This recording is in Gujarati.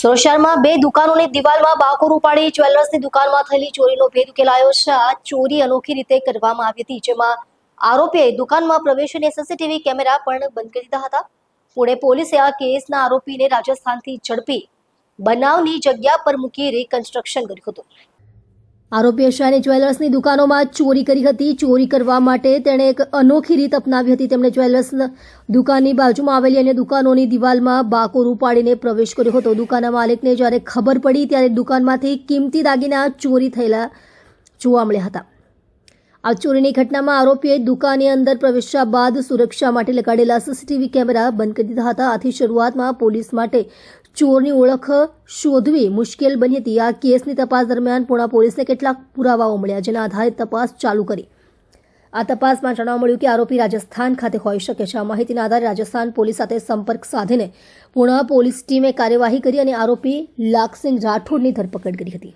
સુરત શહેરમાં બે દુકાનોની દિવાલમાં બાકોર ઉપાડી જ્વેલર્સની દુકાનમાં થયેલી ચોરીનો ભેદ ઉકેલાયો છે। આ ચોરી અનોખી રીતે કરવામાં આવી હતી, જેમાં આરોપીએ દુકાનમાં પ્રવેશીને સીસીટીવી કેમેરા પણ બંધ કરી દીધા હતા। પુણે પોલીસે આ કેસના આરોપીને રાજસ્થાનથી ઝડપી બનાવની જગ્યા પર મૂકી રિકન્સ્ટ્રક્શન કર્યું હતું। આરોપીએ શાની જ્વેલર્સની દુકાનોમાં ચોરી કરી હતી। ચોરી કરવા માટે તેણે એક અનોખી રીત અપનાવી હતી। તેમણે જ્વેલર્સ દુકાનની બાજુમાં આવેલી અન્ય દુકાનોની દિવાલમાં બાકોર ઉપાડીને પ્રવેશ કર્યો હતો। દુકાનના માલિકને જ્યારે ખબર પડી ત્યારે દુકાનમાંથી કિંમતી દાગીના ચોરી થયેલા જોવા મળ્યા હતા। આ ચોરીની ઘટનામાં આરોપીએ દુકાનની અંદર પ્રવેશ્યા બાદ સુરક્ષા માટે લગાડેલા સીસીટીવી કેમેરા બંધ કરી દીધા હતા। આથી શરૂઆતમાં પોલીસ માટે ચોરની ઓળખ શોધવી મુશ્કેલ બની હતી। આ કેસની તપાસ દરમિયાન પુણા પોલીસને કેટલાક પુરાવાઓ મળ્યા, જેના આધારે તપાસ ચાલુ કરી। આ તપાસમાં જાણવા મળ્યું કે આરોપી રાજસ્થાન ખાતે હોઈ શકે છે। આ માહિતીના આધારે રાજસ્થાન પોલીસ સાથે સંપર્ક સાધીને પુણા પોલીસ ટીમે કાર્યવાહી કરી અને આરોપી લાખસિંગ રાઠોડની ધરપકડ કરી હતી।